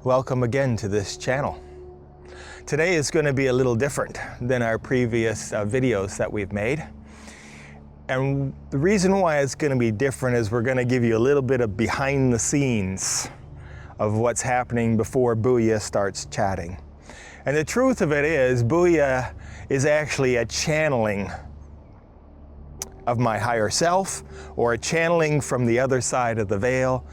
Welcome again to this channel. Today is going to be a little different than our previous videos that we've made. And the reason why it's going to be different is we're going to give you a little bit of behind the scenes of what's happening before Booya starts chatting. And the truth of it is, Booya is actually a channeling of my higher self, or a channeling from the other side of the veil,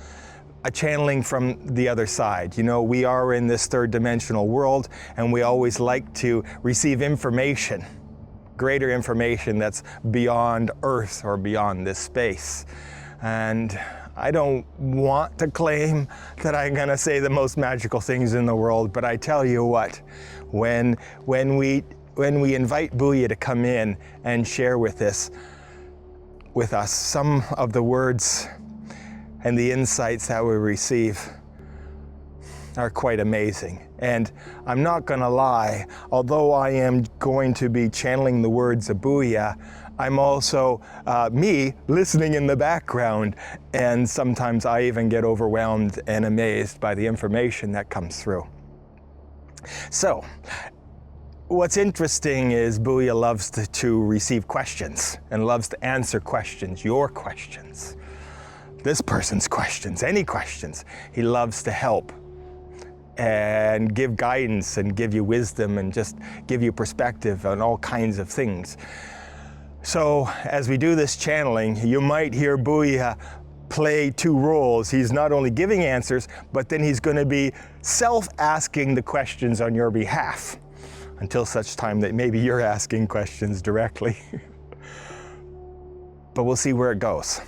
a channeling from the other side. You know, we are in this third dimensional world, and we always like to receive information, greater information that's beyond Earth or beyond this space. And I don't want to claim that I'm going to say the most magical things in the world, but I tell you what, when we invite Booya to come in and share with us some of the words and the insights that we receive are quite amazing. And I'm not going to lie, although I am going to be channeling the words of Booya, I'm also me listening in the background, and sometimes I even get overwhelmed and amazed by the information that comes through. So, what's interesting is Booya loves to receive questions and loves to answer questions, your questions, this person's questions, any questions. He loves to help and give guidance and give you wisdom and just give you perspective on all kinds of things. So as we do this channeling, you might hear Booya play two roles. He's not only giving answers, but then he's going to be self-asking the questions on your behalf, until such time that maybe you're asking questions directly. But we'll see where it goes.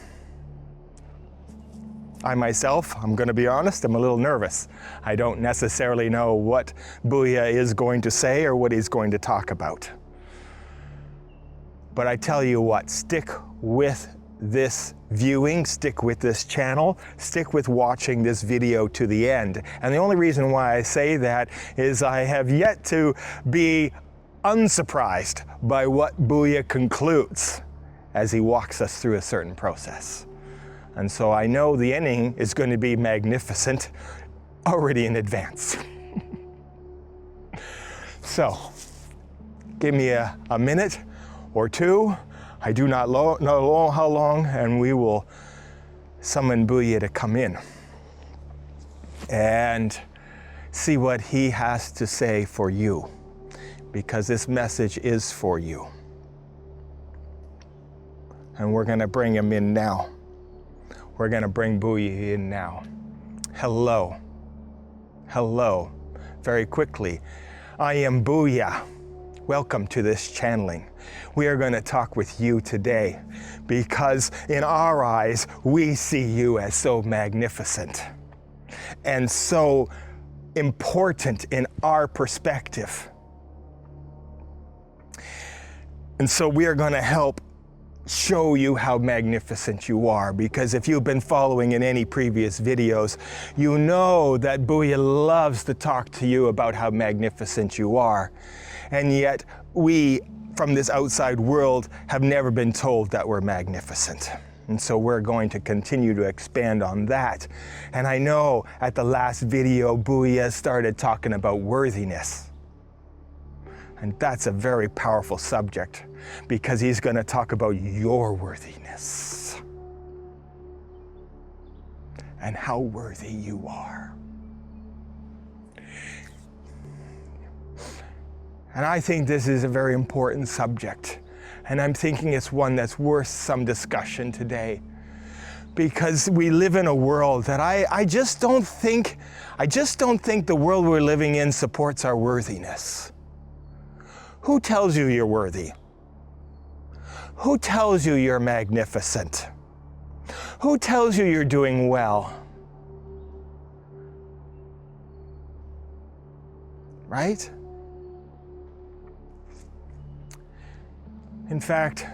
I myself, I'm going to be honest, I'm a little nervous. I don't necessarily know what Booya is going to say or what he's going to talk about. But I tell you what, stick with this viewing, stick with this channel, stick with watching this video to the end. And the only reason why I say that is I have yet to be unsurprised by what Booya concludes as he walks us through a certain process. And so I know the ending is going to be magnificent already in advance. So, give me a minute or two. I do not know how long, and we will summon Booya to come in and see what he has to say for you, because this message is for you. And we're going to bring him in now. We're going to bring Booya in now. Hello. Hello. Very quickly. I am Booya. Welcome to this channeling. We are going to talk with you today because in our eyes, we see you as so magnificent and so important in our perspective. And so we are going to help show you how magnificent you are, because if you've been following in any previous videos, you know that Booya loves to talk to you about how magnificent you are. And yet we, from this outside world, have never been told that we're magnificent. And so we're going to continue to expand on that. And I know at the last video, Booya started talking about worthiness. And that's a very powerful subject, because he's going to talk about your worthiness and how worthy you are. And I think this is a very important subject, and I'm thinking it's one that's worth some discussion today, because we live in a world that I just don't think the world we're living in supports our worthiness. Who tells you you're worthy? Who tells you you're magnificent? Who tells you you're doing well? Right? In fact,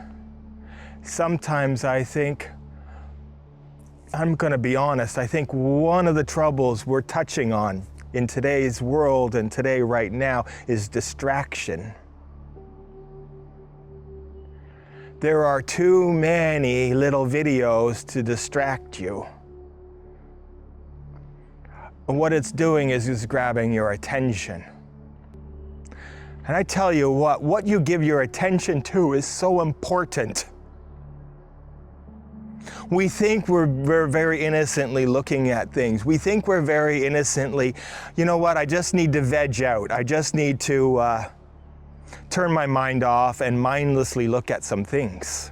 sometimes I think, I'm going to be honest, I think one of the troubles we're touching on in today's world and today right now is distraction. There are too many little videos to distract you. And what it's doing is grabbing your attention. And I tell you what you give your attention to is so important. We think we're very innocently looking at things. We think we're very innocently, you know what, I just need to veg out. I just need to turn my mind off and mindlessly look at some things.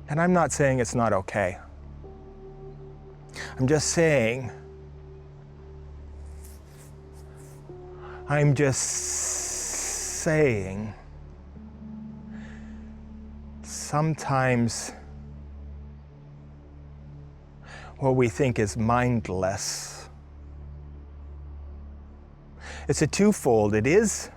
And I'm not saying it's not okay. I'm just saying, sometimes what we think is mindless, it's a twofold. It is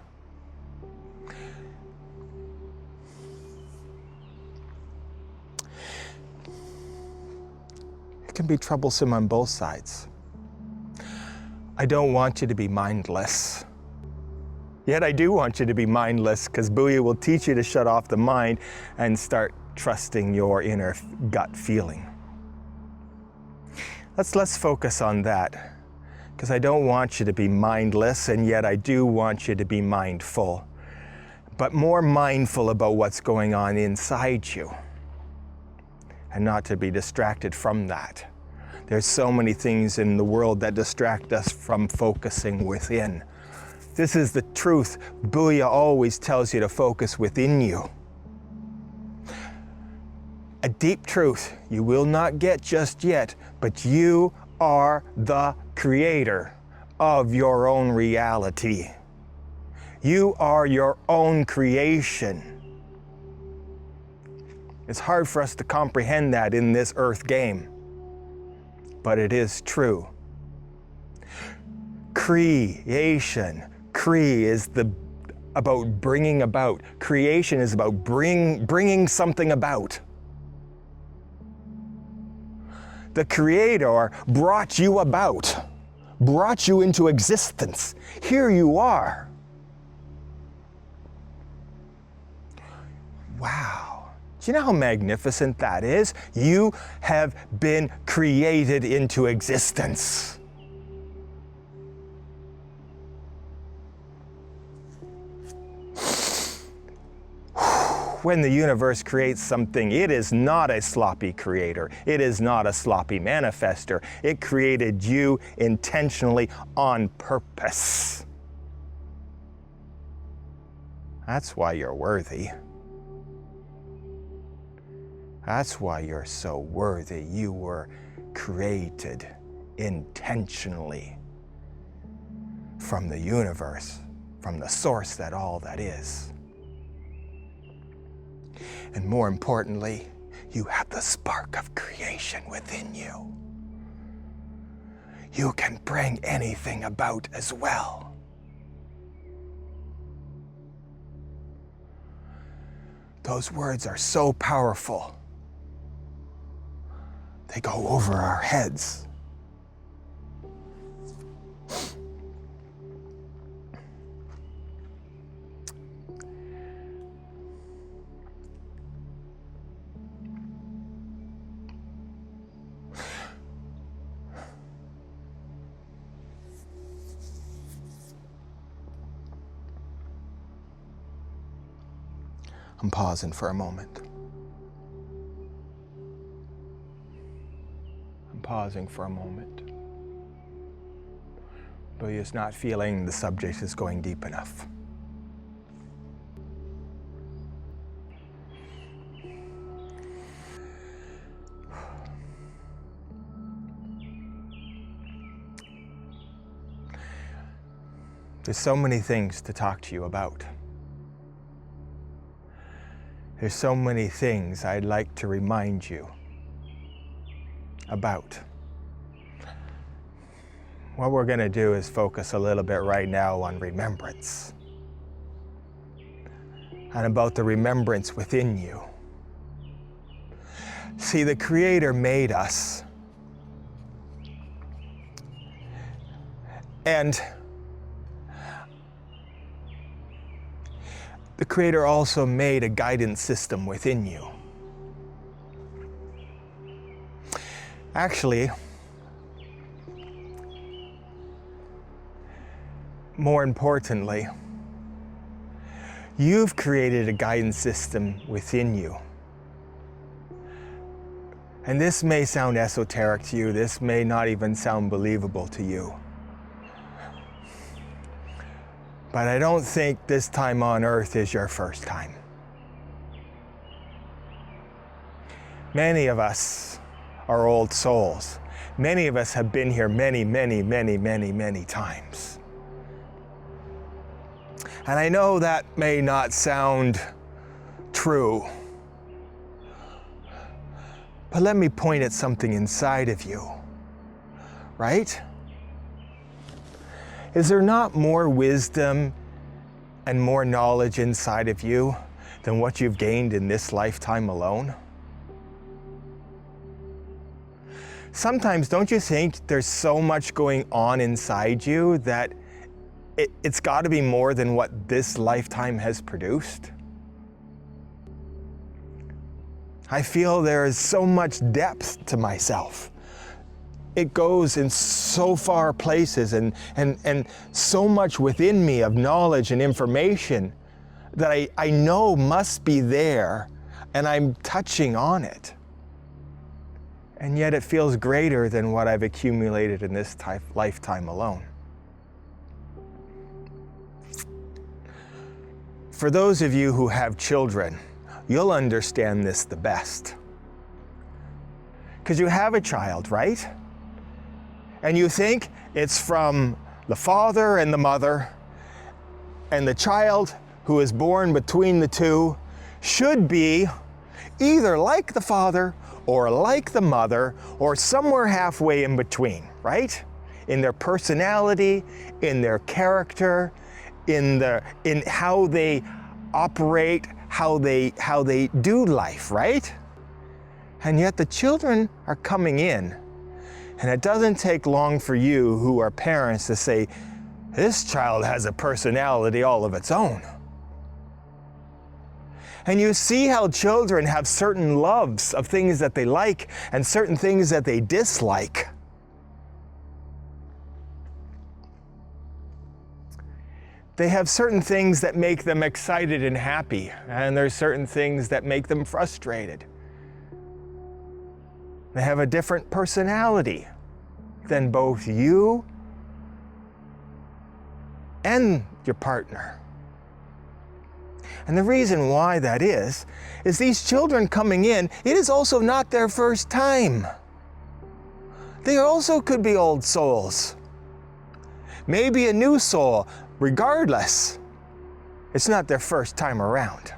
it can be troublesome on both sides. I don't want you to be mindless. Yet I do want you to be mindless, because Booyah will teach you to shut off the mind and start trusting your inner gut feeling. Let's focus on that, because I don't want you to be mindless, and yet I do want you to be mindful, but more mindful about what's going on inside you, and not to be distracted from that. There's so many things in the world that distract us from focusing within. This is the truth. Booyah always tells you to focus within you. A deep truth you will not get just yet, but you are the creator of your own reality. You are your own creation. It's hard for us to comprehend that in this earth game, but it is true. Creation. Cree is about bringing about. Creation is about bringing something about. The Creator brought you about, brought you into existence. Here you are. Wow. Do you know how magnificent that is? You have been created into existence. When the universe creates something, it is not a sloppy creator. It is not a sloppy manifester. It created you intentionally on purpose. That's why you're worthy. That's why you're so worthy. You were created intentionally from the universe, from the source that all that is. And more importantly, you have the spark of creation within you. You can bring anything about as well. Those words are so powerful. They go over our heads. I'm pausing for a moment. I'm pausing for a moment. Booyah's not feeling the subject is going deep enough. There's so many things to talk to you about. There's so many things I'd like to remind you about. What we're going to do is focus a little bit right now on remembrance and about the remembrance within you. See, the Creator made us, and the Creator also made a guidance system within you. more importantly, you've created a guidance system within you. And this may sound esoteric to you, this may not even sound believable to you. But I don't think this time on earth is your first time. Many of us are old souls. Many of us have been here many times. And I know that may not sound true, but let me point at something inside of you, right? Is there not more wisdom and more knowledge inside of you than what you've gained in this lifetime alone? Sometimes, don't you think there's so much going on inside you that it's got to be more than what this lifetime has produced? I feel there is so much depth to myself. It goes in so far places and so much within me of knowledge and information that I know must be there, and I'm touching on it. And yet it feels greater than what I've accumulated in this lifetime alone. For those of you who have children, you'll understand this the best. Because you have a child, right? And you think it's from the father and the mother, and the child who is born between the two should be either like the father or like the mother, or somewhere halfway in between, right? In their personality, in their character, in how they operate, how they do life, right? And yet the children are coming in, and it doesn't take long for you who are parents to say, this child has a personality all of its own. And you see how children have certain loves of things that they like and certain things that they dislike. They have certain things that make them excited and happy, and there's certain things that make them frustrated. They have a different personality than both you and your partner. And the reason why that is these children coming in, it is also not their first time. They also could be old souls. Maybe a new soul. Regardless, it's not their first time around.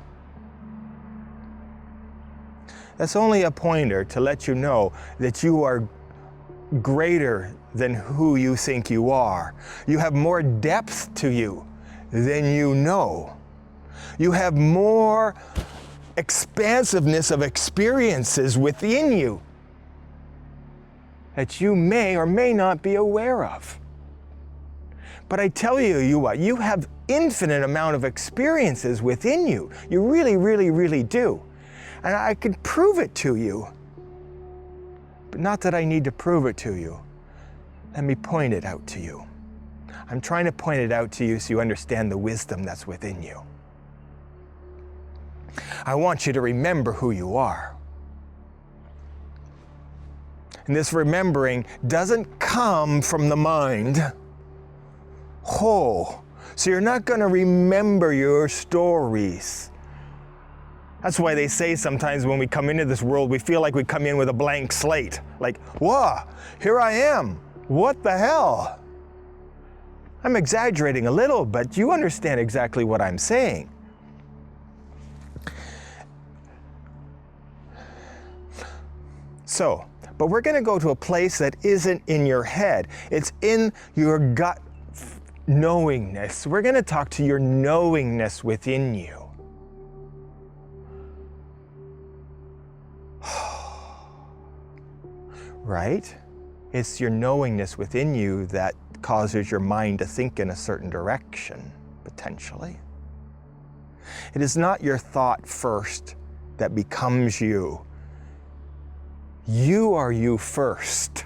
That's only a pointer to let you know that you are greater than who you think you are. You have more depth to you than you know. You have more expansiveness of experiences within you that you may or may not be aware of. But I tell you what, you have infinite amount of experiences within you. You really do. And I could prove it to you. But not that I need to prove it to you. Let me point it out to you. I'm trying to point it out to you so you understand the wisdom that's within you. I want you to remember who you are. And this remembering doesn't come from the mind. Oh, so you're not going to remember your stories. That's why they say sometimes when we come into this world, we feel like we come in with a blank slate. Like, whoa, here I am. What the hell? I'm exaggerating a little, but you understand exactly what I'm saying. So, but we're going to go to a place that isn't in your head. It's in your gut knowingness. We're going to talk to your knowingness within you. Right? It's your knowingness within you that causes your mind to think in a certain direction, potentially. It is not your thought first that becomes you. You are you first.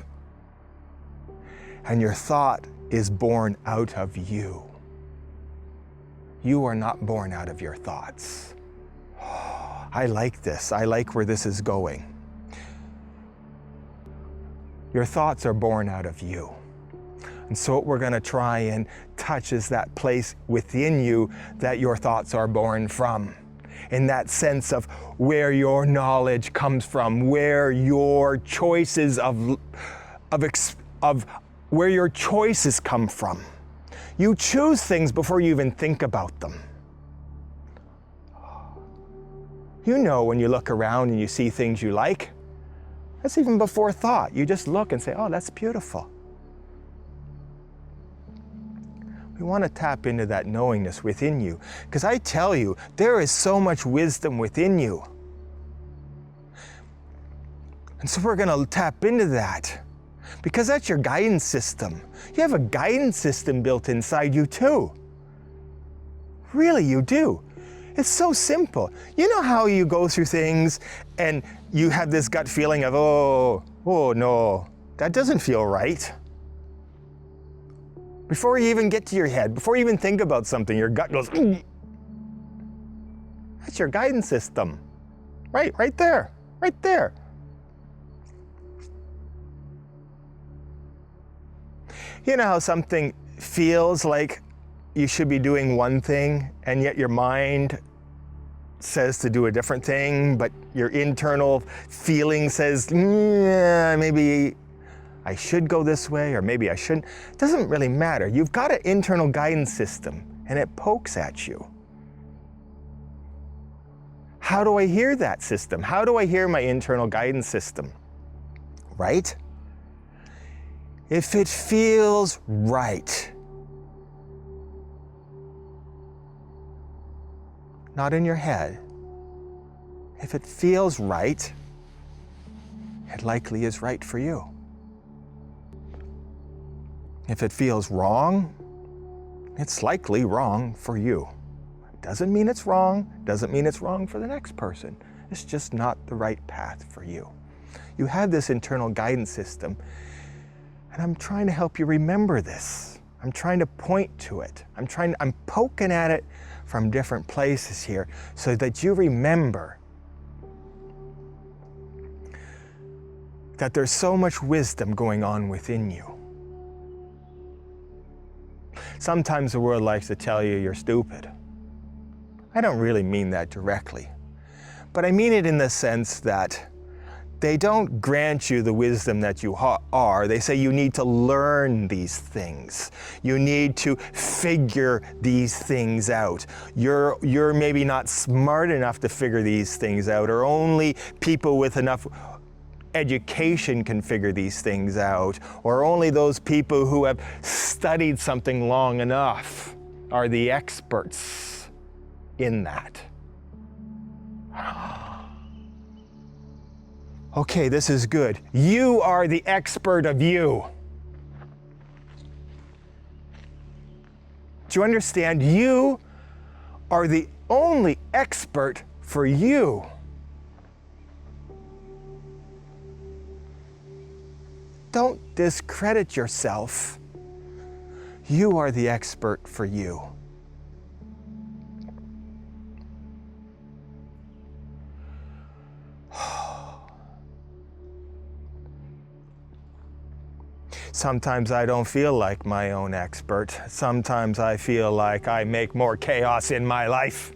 And your thought is born out of you. You are not born out of your thoughts. I like this. I like where this is going. Your thoughts are born out of you. And so what we're going to try and touch is that place within you that your thoughts are born from. In that sense of where your knowledge comes from, where your choices where your choices come from. You choose things before you even think about them. You know when you look around and you see things you like, that's even before thought. You just look and say, oh, that's beautiful. We want to tap into that knowingness within you, because I tell you, there is so much wisdom within you. And so we're going to tap into that, because that's your guidance system. You have a guidance system built inside you too. Really, you do. It's so simple. You know how you go through things and you have this gut feeling of, oh no, that doesn't feel right. Before you even get to your head, before you even think about something, your gut goes, That's your guidance system. Right there, right there. You know how something feels like you should be doing one thing, and yet your mind says to do a different thing, but your internal feeling says, yeah, maybe I should go this way, or maybe I shouldn't. It doesn't really matter. You've got an internal guidance system, and it pokes at you. How do I hear that system? How do I hear my internal guidance system? Right? If it feels right. Not in your head. If it feels right, it likely is right for you. If it feels wrong, it's likely wrong for you. Doesn't mean it's wrong, doesn't mean it's wrong for the next person. It's just not the right path for you. You have this internal guidance system, and I'm trying to help you remember this. I'm trying to point to it. I'm poking at it from different places here so that you remember that there's so much wisdom going on within you. Sometimes the world likes to tell you you're stupid. I don't really mean that directly, but I mean it in the sense that they don't grant you the wisdom that you are. They say you need to learn these things. You need to figure these things out. You're maybe not smart enough to figure these things out, or only people with enough education can figure these things out, or only those people who have studied something long enough are the experts in that. Okay, this is good. You are the expert of you. Do you understand? You are the only expert for you. Don't discredit yourself. You are the expert for you. Sometimes I don't feel like my own expert. Sometimes I feel like I make more chaos in my life.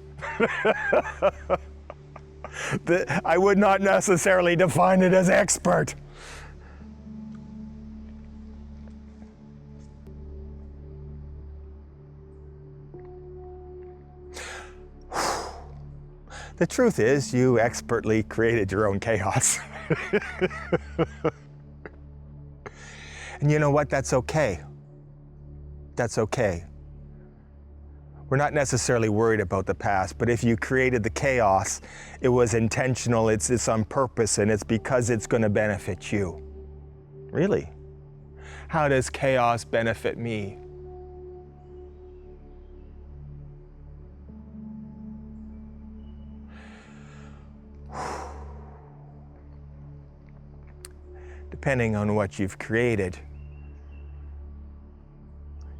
I would not necessarily define it as expert. The truth is, you expertly created your own chaos. And you know what? That's okay. That's okay. We're not necessarily worried about the past, but if you created the chaos, it was intentional, it's on purpose, and it's because it's going to benefit you. Really? How does chaos benefit me? Depending on what you've created,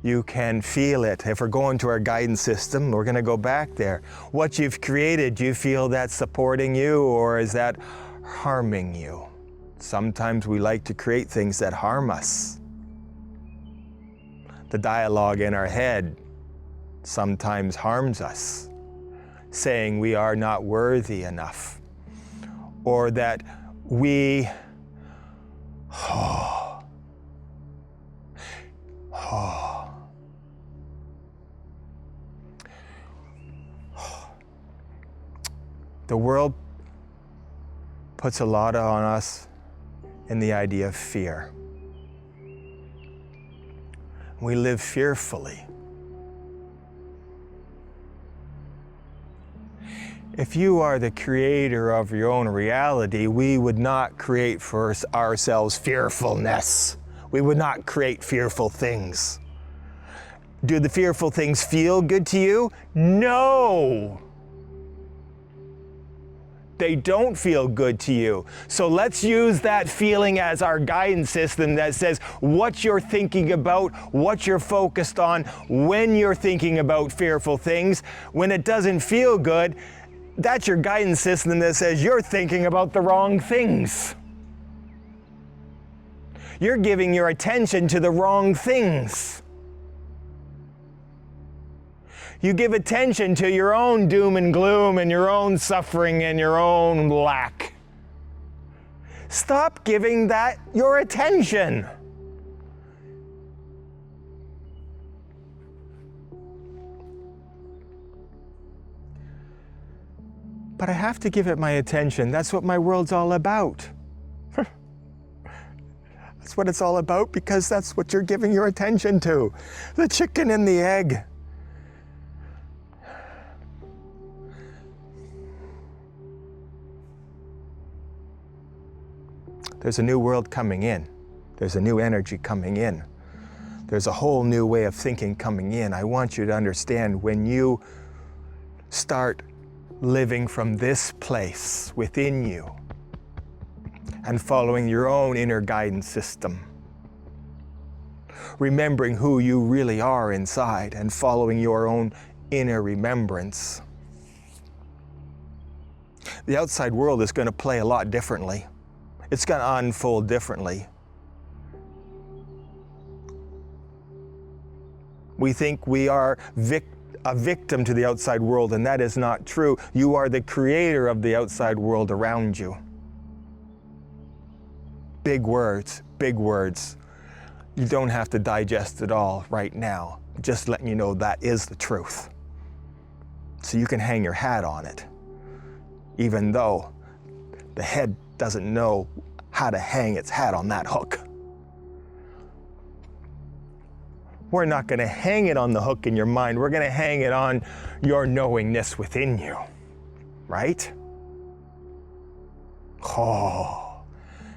You can feel it. If we're going to our guidance system, we're going to go back there. What you've created, do you feel that's supporting you, or is that harming you? Sometimes we like to create things that harm us. The dialogue in our head sometimes harms us, saying we are not worthy enough, or that we The world puts a lot on us in the idea of fear. We live fearfully. If you are the creator of your own reality, we would not create for ourselves fearfulness. We would not create fearful things. Do the fearful things feel good to you? No! They don't feel good to you. So let's use that feeling as our guidance system that says what you're thinking about, what you're focused on, when you're thinking about fearful things. When it doesn't feel good, that's your guidance system that says you're thinking about the wrong things. You're giving your attention to the wrong things. You give attention to your own doom and gloom and your own suffering and your own lack. Stop giving that your attention. But I have to give it my attention. That's what my world's all about. That's what it's all about, because that's what you're giving your attention to. The chicken and the egg. There's a new world coming in. There's a new energy coming in. There's a whole new way of thinking coming in. I want you to understand, when you start living from this place within you and following your own inner guidance system, remembering who you really are inside and following your own inner remembrance, the outside world is going to play a lot differently. It's going to unfold differently. We think we are a victim to the outside world, and that is not true. You are the creator of the outside world around you. Big words, big words. You don't have to digest it all right now. Just letting you know that is the truth. So you can hang your hat on it, even though the head doesn't know how to hang its hat on that hook. We're not going to hang it on the hook in your mind. We're going to hang it on your knowingness within you, right? Oh,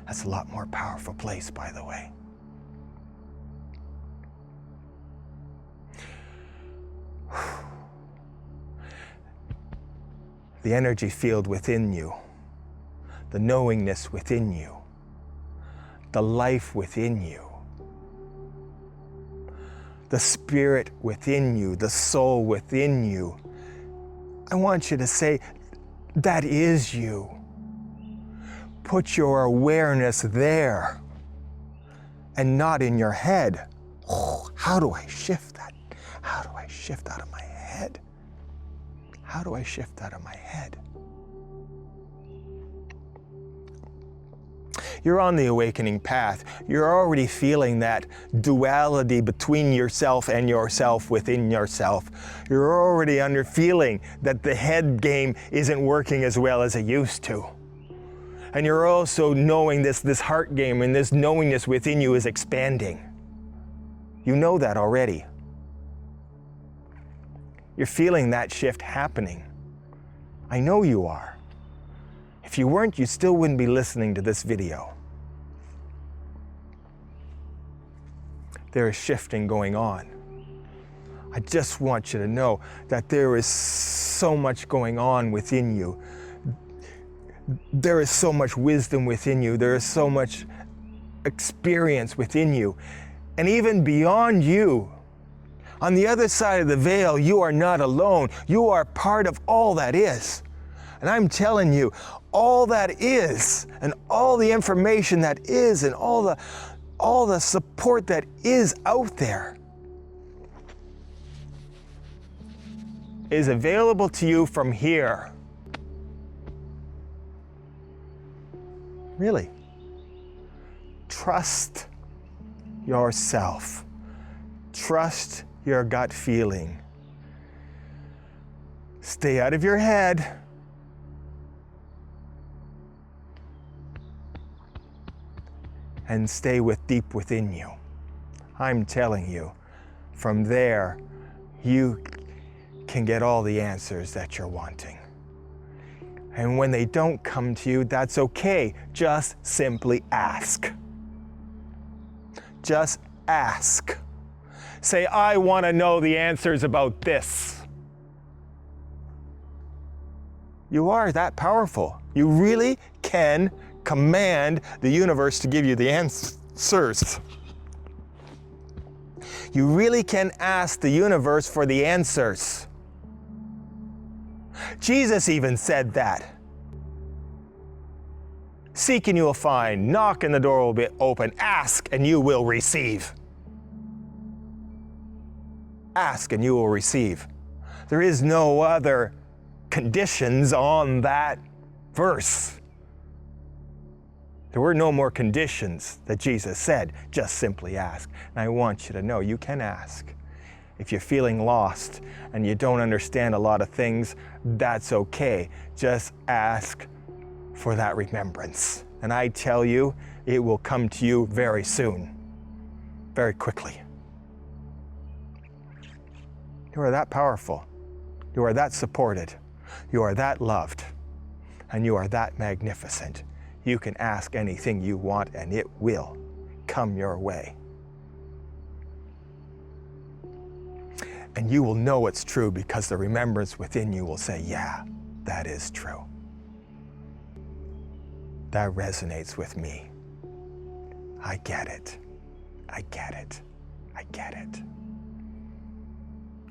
that's a lot more powerful place, by the way. The energy field within you, the knowingness within you, the life within you, the spirit within you, the soul within you. I want you to say, that is you. Put your awareness there and not in your head. Oh, how do I shift that? How do I shift out of my head? How do I shift out of my head? You're on the awakening path. You're already feeling that duality between yourself and yourself within yourself. You're already feeling that the head game isn't working as well as it used to. And you're also knowing this heart game and this knowingness within you is expanding. You know that already. You're feeling that shift happening. I know you are. If you weren't, you still wouldn't be listening to this video. There is shifting going on. I just want you to know that there is so much going on within you. There is so much wisdom within you. There is so much experience within you. And even beyond you, On the other side of the veil, you are not alone. You are part of all that is. And I'm telling you, all that is, and all the information that is, and all the support that is out there is available to you from here. Really. Trust yourself. Trust your gut feeling. Stay out of your head. And stay deep within you. I'm telling you, from there, you can get all the answers that you're wanting. And when they don't come to you, that's okay. Just simply ask. Just ask. Say, I want to know the answers about this. You are that powerful. You really can command the universe to give you the answers. You really can ask the universe for the answers. Jesus even said that. Seek and you will find, knock and the door will be open, ask and you will receive. Ask and you will receive. There is no other conditions on that verse. There were no more conditions that Jesus said, just simply ask. And I want you to know you can ask. If you're feeling lost and you don't understand a lot of things, that's okay. Just ask for that remembrance. And I tell you, it will come to you very soon, very quickly. You are that powerful. You are that supported. You are that loved. And you are that magnificent. You can ask anything you want and it will come your way. And you will know it's true because the remembrance within you will say, yeah, that is true. That resonates with me. I get it. I get it. I get it.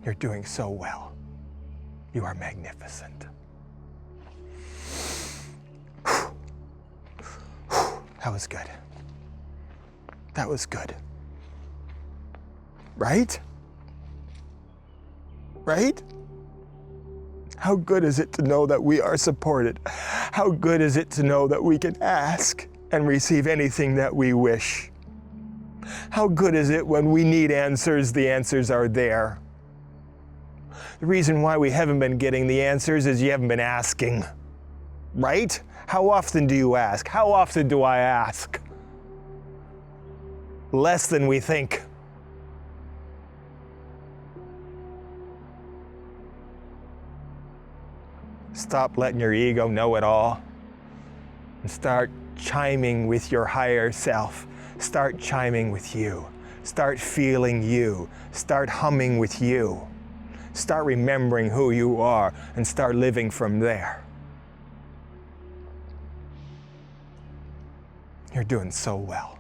You're doing so well. You are magnificent. That was good. That was good. Right? Right? How good is it to know that we are supported? How good is it to know that we can ask and receive anything that we wish? How good is it when we need answers, the answers are there? The reason why we haven't been getting the answers is you haven't been asking. Right? How often do you ask? How often do I ask? Less than we think. Stop letting your ego know it all and start chiming with your higher self. Start chiming with you. Start feeling you. Start humming with you. Start remembering who you are and start living from there. You're doing so well.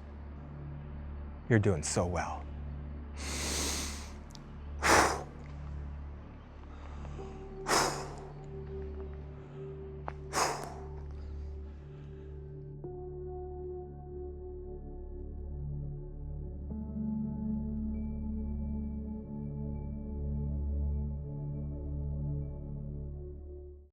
You're doing so well.